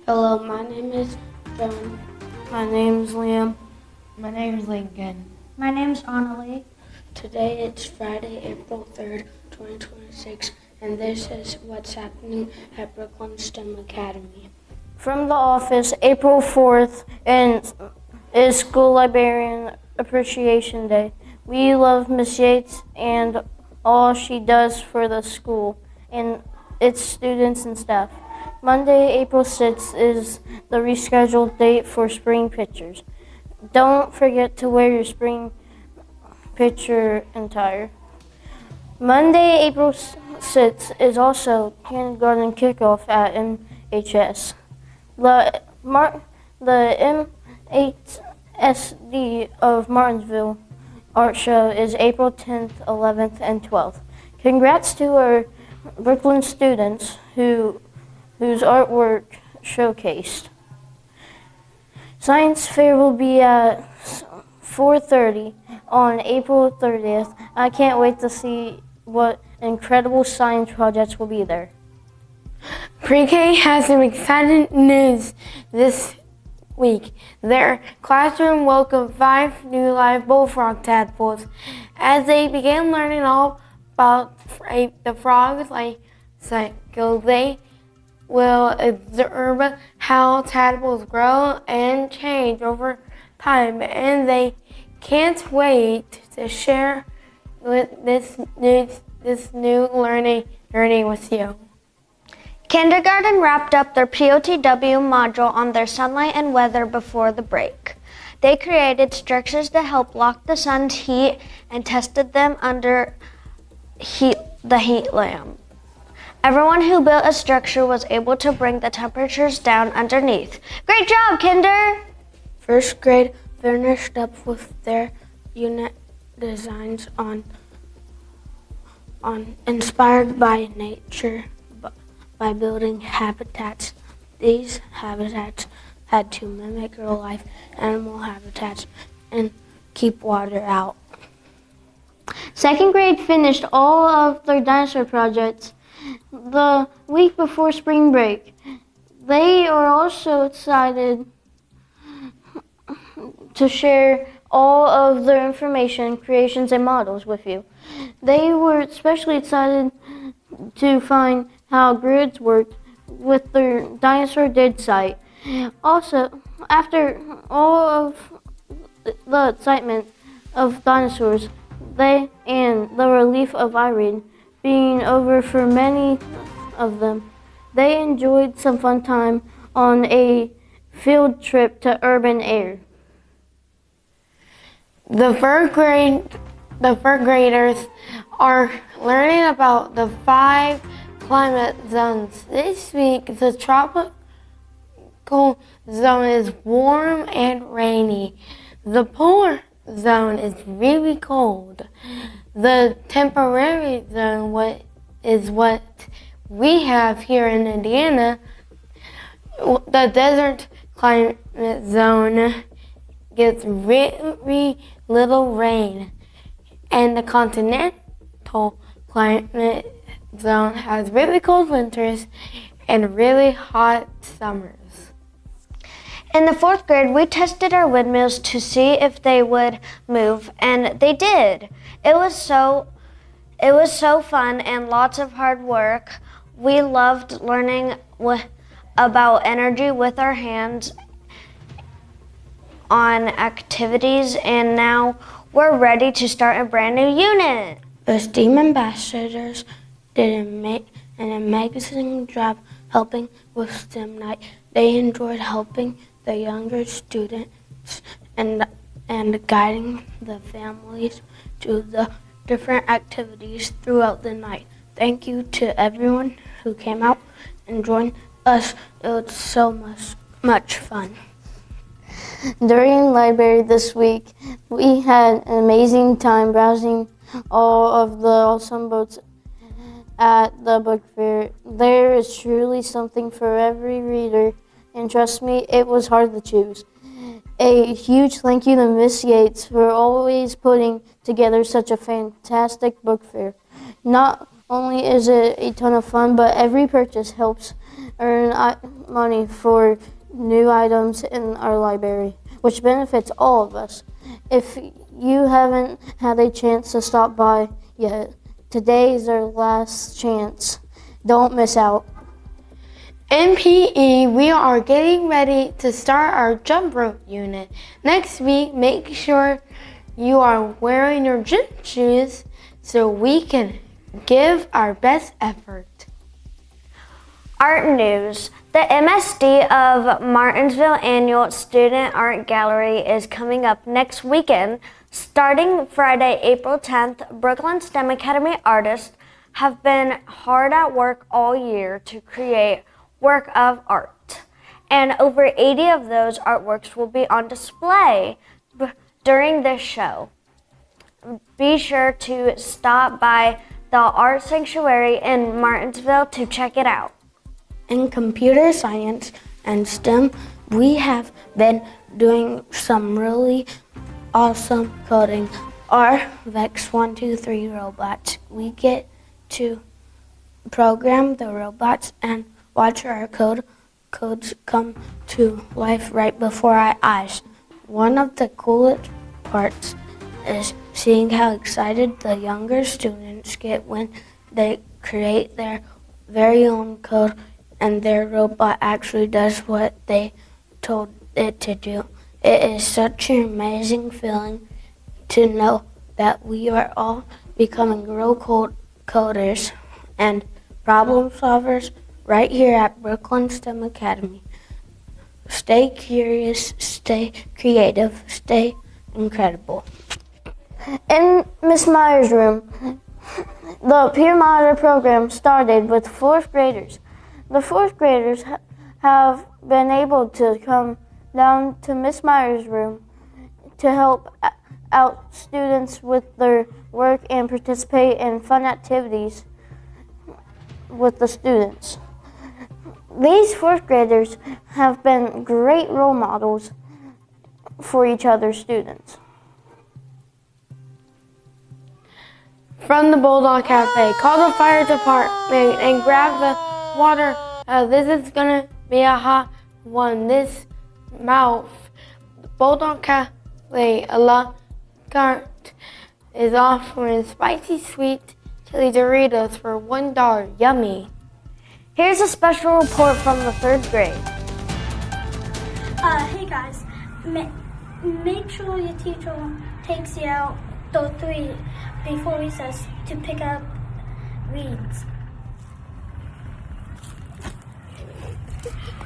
Hello, my name is John. My name's Liam. My name's Lincoln. My name's Annalie. Today it's Friday, April 3rd, 2026, and this is what's happening at Brooklyn STEM Academy. From the office, April 4th is School Librarian Appreciation Day. We love Miss Yates and all she does for the school and its students and staff. Monday, April 6th is the rescheduled date for spring pictures. Don't forget to wear your spring picture attire. Monday, April 6th is also kindergarten kickoff at MHS. The M8SD of Martinsville art show is April 10th, 11th, and 12th. Congrats to our Brooklyn students whose artwork showcased. Science fair will be at 4:30 on April 30th. I can't wait to see what incredible science projects will be there. Pre-K has some exciting news this week. Their classroom welcomed 5 new live bullfrog tadpoles. As they began learning all about the frog's life cycle, they will observe how tadpoles grow and change over time, and they can't wait to share this new learning journey with you. Kindergarten wrapped up their PLTW module on their sunlight and weather before the break. They created structures to help block the sun's heat and tested them under the heat lamp. Everyone who built a structure was able to bring the temperatures down underneath. Great job, Kinder! First grade finished up with their unit designs on inspired by nature by building habitats. These habitats had to mimic real life animal habitats and keep water out. Second grade finished all of their dinosaur projects the week before spring break. They are also excited to share all of their information, creations, and models with you. They were especially excited to find how grids worked with their dinosaur dig site. Also, after all of the excitement of dinosaurs, and the relief of Irene being over for many of them, they enjoyed some fun time on a field trip to urban air. The third graders are learning about the 5 climate zones. This week, the tropical zone is warm and rainy. The polar zone is really cold. The temporary zone is what we have here in Indiana. The desert climate zone gets really little rain, and the continental climate zone has really cold winters and really hot summers. In the 4th grade, we tested our windmills to see if they would move, and they did. It was so fun and lots of hard work. We loved learning about energy with our hands on activities, and now we're ready to start a brand new unit. The STEAM ambassadors did an amazing job helping with STEM night. They enjoyed helping the younger students and guiding the families to the different activities throughout the night. Thank you to everyone who came out and joined us. It was so much fun. During library this week, we had an amazing time browsing all of the awesome books at the book fair. There is truly something for every reader, and trust me, it was hard to choose. A huge thank you to Miss Yates for always putting together such a fantastic book fair. Not only is it a ton of fun, but every purchase helps earn money for new items in our library, which benefits all of us. If you haven't had a chance to stop by yet, today is our last chance. Don't miss out. In PE, we are getting ready to start our jump rope unit. Next week, make sure you are wearing your gym shoes so we can give our best effort. Art news. The MSD of Martinsville Annual Student Art Gallery is coming up next weekend. Starting Friday, April 10th, Brooklyn STEM Academy artists have been hard at work all year to create work of art. And over 80 of those artworks will be on display during this show. Be sure to stop by the Art Sanctuary in Martinsville to check it out. In computer science and STEM, we have been doing some really awesome coding. Our VEX 123 robots, we get to program the robots and watch our codes come to life right before our eyes. One of the coolest parts is seeing how excited the younger students get when they create their very own code and their robot actually does what they told it to do. It is such an amazing feeling to know that we are all becoming real coders and problem solvers right here at Brooklyn STEM Academy. Stay curious, stay creative, stay incredible. In Miss Meyer's room, the peer monitor program started with 4th graders. The 4th graders have been able to come down to Miss Meyer's room to help out students with their work and participate in fun activities with the students. These 4th graders have been great role models for each other's students. From the Bulldog Cafe, call the fire department and grab the water. This is gonna be a hot one. This mouth. Bulldog Cafe, a la carte, is offering spicy sweet chili Doritos for $1. Yummy. Here's a special report from the 3rd grade. Hey guys, make sure your teacher takes you out the 3 before recess to pick up weeds.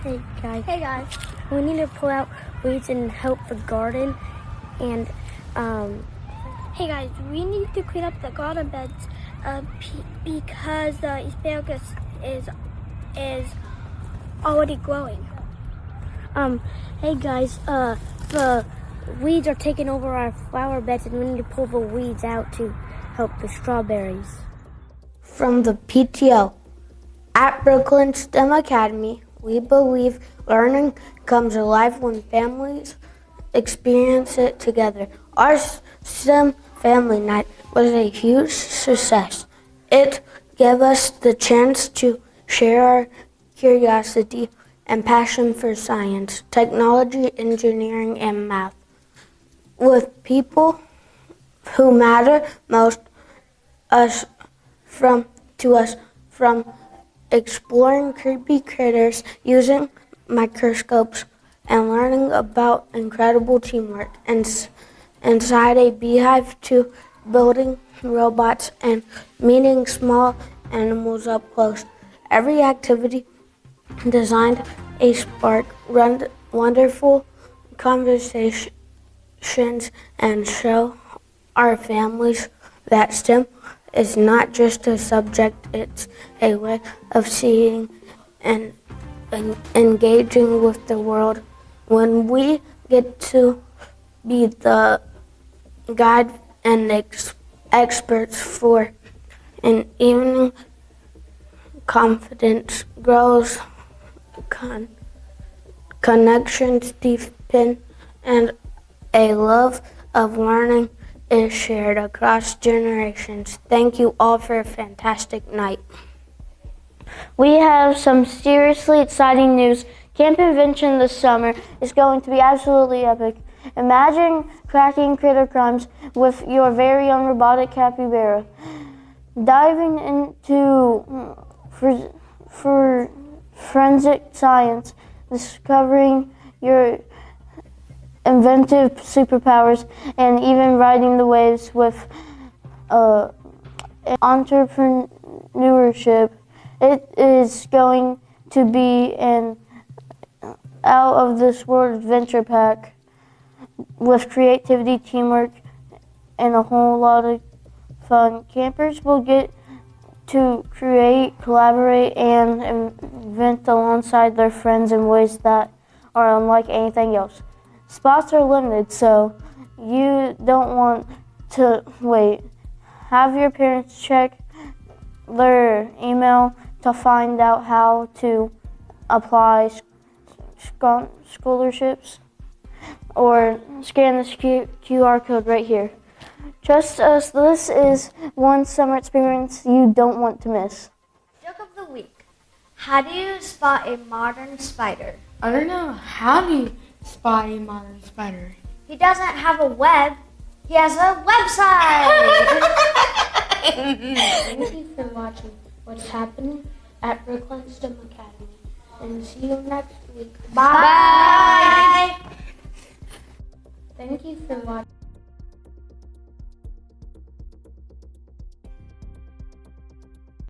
Hey guys, we need to pull out weeds and help the garden. And Hey guys, we need to clean up the garden beds because the asparagus is already growing. Hey guys, the weeds are taking over our flower beds and we need to pull the weeds out to help the strawberries. From the PTO, at Brooklyn STEM Academy, we believe learning comes alive when families experience it together. Our STEM family night was a huge success. It gave us the chance to share our curiosity and passion for science, technology, engineering, and math with people who matter most to us, from exploring creepy critters using microscopes and learning about incredible teamwork inside a beehive to building robots and meeting small animals up close. Every activity designed a spark wonderful conversations and show our families that STEM is not just a subject, it's a way of seeing and engaging with the world. When we get to be the guide and experts for an evening, confidence grows, connections deepen, and a love of learning is shared across generations. Thank you all for a fantastic night. We have some seriously exciting news. Camp Invention this summer is going to be absolutely epic. Imagine cracking critter crimes with your very own robotic capybara. Diving into forensic science, discovering your inventive superpowers, and even riding the waves with entrepreneurship. It is going to be an out of this world adventure pack with creativity, teamwork, and a whole lot of fun. Campers will get to create, collaborate, and invent alongside their friends in ways that are unlike anything else. Spots are limited, so you don't want to wait. Have your parents check their email to find out how to apply scholarships, or scan this QR code right here. Trust us, this is one summer experience you don't want to miss. Joke of the week. How do you spot a modern spider? I don't know. How do you spot a modern spider? He doesn't have a web. He has a website. Thank you for watching What's Happening at Brooklyn STEM Academy. And see you next week. Bye. Thank you for watching.